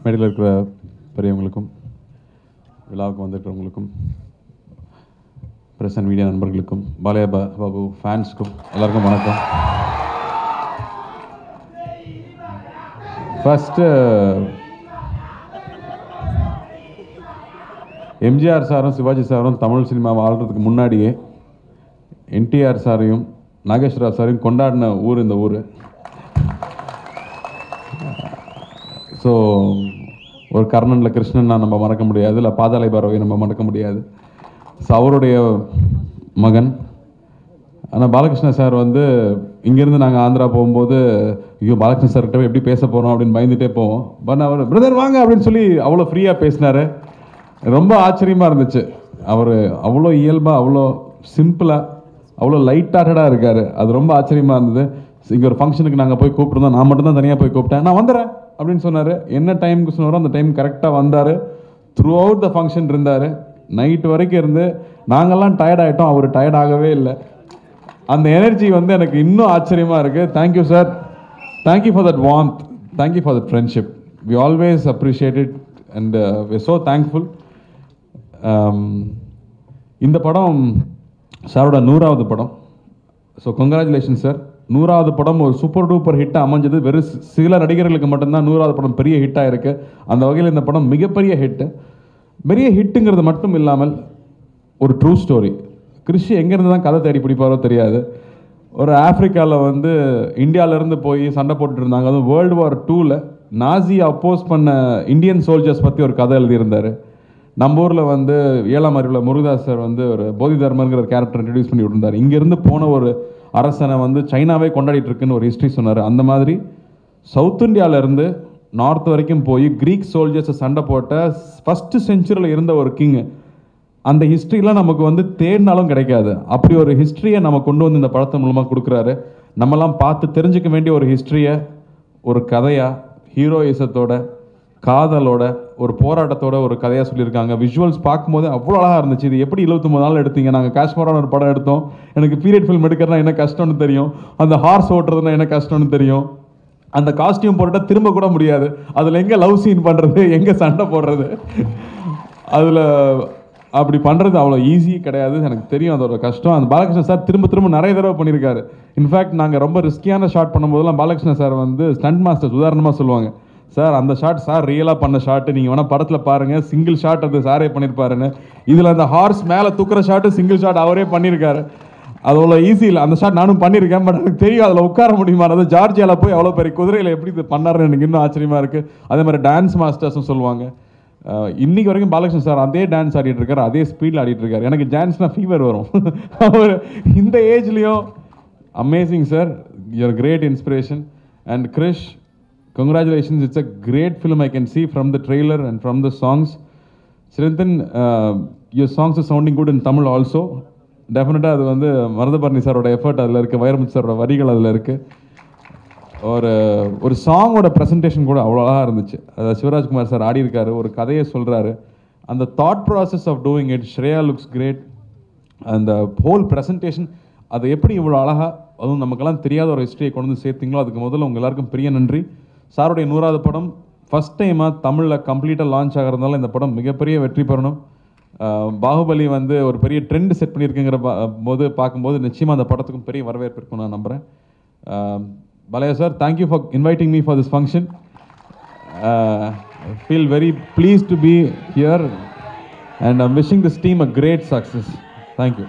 மேடையில் இருக்கிற பெரியவங்களுக்கும் விழாவுக்கு வந்துட்டவங்களுக்கும் பிரஸ் அண்ட் மீடியா நண்பர்களுக்கும் பாலையா பாபு ஃபேன்ஸுக்கும் எல்லாருக்கும் வணக்கம். ஃபஸ்ட்டு எம்ஜிஆர் சாரும் சிவாஜி சாரும் தமிழ் சினிமாவை ஆள்றதுக்கு முன்னாடியே என்டிஆர் சாரையும் நாகேஸ்வரராவ் சாரையும் கொண்டாடின ஊர் இந்த ஊர். ஸோ ஒரு கர்ணனில் கிருஷ்ணன் நம்ம மறக்க முடியாது, இல்லை பாதாளை பறவை நம்ம மறக்க முடியாது. ஸோ அவருடைய மகன். ஆனால் பாலகிருஷ்ண சார் வந்து இங்கேருந்து நாங்கள் ஆந்திரா போகும்போது ஐயோ பாலகிருஷ்ண சார்கிட்ட எப்படி பேச போகிறோம் அப்படின்னு பயந்துகிட்டே போவோம். பட் அவர் பிரதர் வாங்க அப்படின்னு சொல்லி அவ்வளோ ஃப்ரீயாக பேசினார். ரொம்ப ஆச்சரியமாக இருந்துச்சு. அவர் அவ்வளோ இயல்பாக, அவ்வளோ சிம்பிளாக, அவ்வளோ லைட் ஹார்ட்டடாக இருக்கார். அது ரொம்ப ஆச்சரியமாக இருந்தது. இங்கே ஒரு ஃபங்க்ஷனுக்கு நாங்கள் போய் கூப்பிட்டுருந்தோம். நான் மட்டும் தான் தனியாக போய் கூப்பிட்டேன். நான் வந்துடுறேன் அப்படின்னு சொன்னார். என்ன டைமுக்கு சொன்னாரோ அந்த டைம் கரெக்டாக வந்தார். த்ரூ அவுட் த ஃபங்க்ஷன் இருந்தார். நைட்டு வரைக்கும் இருந்து நாங்கள்லாம் டயர்ட் ஆகிட்டோம், அவர் டயர்ட் ஆகவே இல்லை. அந்த எனர்ஜி வந்து எனக்கு இன்னும் ஆச்சரியமாக இருக்குது. Thank you sir, thank you for that warmth, thank you for that friendship. We always appreciate it and we so thankful. இந்த படம் சாரோட 100வது படம். So congratulation sir. 100வது படம் ஒரு சூப்பர் டூப்பர் ஹிட்டாக அமைஞ்சது. வெறும் சில நடிகர்களுக்கு மட்டும்தான் 100வது படம் பெரிய ஹிட்டாக இருக்குது. அந்த வகையில் இந்த படம் மிகப்பெரிய ஹிட்டு. பெரிய ஹிட்டுங்கிறது மட்டும் இல்லாமல் ஒரு ட்ரூ ஸ்டோரி. கிறிஷ் எங்கேருந்து தான் கதை தேடி பிடிப்பாரோ தெரியாது. ஒரு ஆஃப்ரிக்காவில் வந்து இந்தியாவிலேருந்து போய் சண்டை போட்டுட்டு இருந்தாங்க. அதுவும் வேர்ல்டு வார் 2ல் நாசியை அப்போஸ் பண்ண இந்தியன் சோல்ஜர்ஸ் பற்றி ஒரு கதை எழுதியிருந்தார். நம்ம ஊரில் வந்து 7ஆம் அறிவில் முருகதாஸ் சார் வந்து ஒரு போதி தர்மங்கிற ஒரு கேரக்டர் இன்ட்ரடியூஸ் பண்ணி விட்டுருந்தார். இங்கேருந்து போன ஒரு அரசனை வந்து சைனாவே கொண்டாடிட்டு இருக்குன்னு ஒரு ஹிஸ்ட்ரி சொன்னார். அந்த மாதிரி சவுத் இந்தியாவிலேருந்து நார்த் வரைக்கும் போய் க்ரீக் சோல்ஜர்ஸை சண்டை போட்ட ஃபஸ்ட்டு செஞ்சுரியில் இருந்த ஒரு கிங்கு. அந்த ஹிஸ்ட்ரிலாம் நமக்கு வந்து தேடினாலும் கிடைக்காது. அப்படி ஒரு ஹிஸ்ட்ரியை நம்ம கொண்டு வந்து இந்த படத்தின் மூலமாக கொடுக்குறாரு. நம்மலாம் பார்த்து தெரிஞ்சுக்க வேண்டிய ஒரு ஹிஸ்ட்ரியை ஒரு கதையாக, ஹீரோயிசத்தோட, காதலோட, ஒரு போராட்டத்தோட ஒரு கதையாக சொல்லியிருக்காங்க. விஷுவல்ஸ் பார்க்கும்போது அவ்வளோ அழகாக இருந்துச்சு. இது எப்படி 29 நாள் எடுத்தீங்க? நாங்கள் காஷ்மீரான ஒரு படம் எடுத்தோம். எனக்கு பீரியட் ஃபில்ம் எடுக்கிறதுனா என்ன கஷ்டம்னு தெரியும். அந்த ஹார்ஸ் ஓட்டுறதுனா என்ன கஷ்டம்னு தெரியும். அந்த காஸ்டியூம் போட்டுட்டா திரும்ப கூட முடியாது. அதில் எங்கே லவ் சீன் பண்ணுறது, எங்கே சண்டை போடுறது, அதில் அப்படி பண்ணுறது அவ்வளோ ஈஸி கிடையாது. எனக்கு தெரியும் அதோட கஷ்டம். அந்த பாலகிருஷ்ண சார் திரும்ப திரும்ப நிறைய தடவை பண்ணியிருக்காரு. இன்ஃபேக்ட் நாங்கள் ரொம்ப ரிஸ்கியான ஷாட் பண்ணும்போதெல்லாம் பாலகிருஷ்ண சார் வந்து ஸ்டண்ட் மாஸ்டர்ஸ் உதாரணமாக சொல்லுவாங்க, சார் அந்த ஷாட் சார் ரியலாக பண்ண ஷாட்டு, நீங்கள் வேணால் படத்தில் பாருங்கள், சிங்கிள் ஷாட் அது சாரே பண்ணியிருப்பாருன்னு. இதில் அந்த ஹார்ஸ் மேலே தூக்குற ஷாட்டு சிங்கிள் ஷாட் அவரே பண்ணியிருக்காரு. அது அவ்வளோ ஈஸி இல்லை. அந்த ஷாட் நானும் பண்ணியிருக்கேன். பட் எனக்கு தெரியும் அதில் உட்கார முடியுமா. அது ஜார்ஜியாவில் போய் அவ்வளோ பெரிய குதிரையில் எப்படி இது பண்ணாருன்னு எனக்கு இன்னும் ஆச்சரியமாக இருக்குது. அதே மாதிரி டான்ஸ் மாஸ்டர்ஸும் சொல்லுவாங்க. இன்னைக்கு வரைக்கும் பாலகிருஷ்ணன் சார் அதே டான்ஸ் ஆடிட்டு இருக்காரு, அதே ஸ்பீடில் ஆடிட்டு இருக்காரு. எனக்கு டான்ஸ்னால் ஃபீவர் வரும். அவர் இந்த ஏஜ்லேயும் amazing sir. You are great inspiration. And Krish, congratulations, it's a great film. I can see from the trailer and from the songs. Srinathan, your songs are sounding good in Tamil also. Definitely அது வந்து மருதபரணி சாரோட effort அதில் இருக்குது, வைரமுத்து சாரோட வரிகள் அதில் இருக்குது. ஒரு சாங்கோட ப்ரெசன்டேஷன் கூட அவ்வளோ அழகாக இருந்துச்சு. அதை சிவராஜ்குமார் சார் ஆடி இருக்காரு, ஒரு கதையை சொல்கிறாரு. அந்த thought process of doing it, Shreya looks great. அந்த ஹோல் ப்ரெசன்டேஷன் அதை எப்படி இவ்வளோ அழகாக, அதுவும் நமக்கெல்லாம் தெரியாத ஒரு ஹிஸ்ட்ரியை கொண்டு வந்து சேர்த்திங்களோ அதுக்கு முதல்ல உங்கள் எல்லாருக்கும் பெரிய நன்றி. சாருடைய 100வது படம் ஃபஸ்ட் டைமாக தமிழில் கம்ப்ளீட்டாக லான்ச் ஆகிறதுனால இந்த படம் மிகப்பெரிய வெற்றி பெறணும். பாகுபலி வந்து ஒரு பெரிய ட்ரெண்ட் செட் பண்ணியிருக்குங்கிற போது பார்க்கும்போது நிச்சயமாக அந்த படத்துக்கும் பெரிய வரவேற்பு இருக்கும் நான் நம்புகிறேன். Balayya sir, thank you for inviting me for this function. I feel very pleased to be here and I'm wishing this team a great success. Thank you.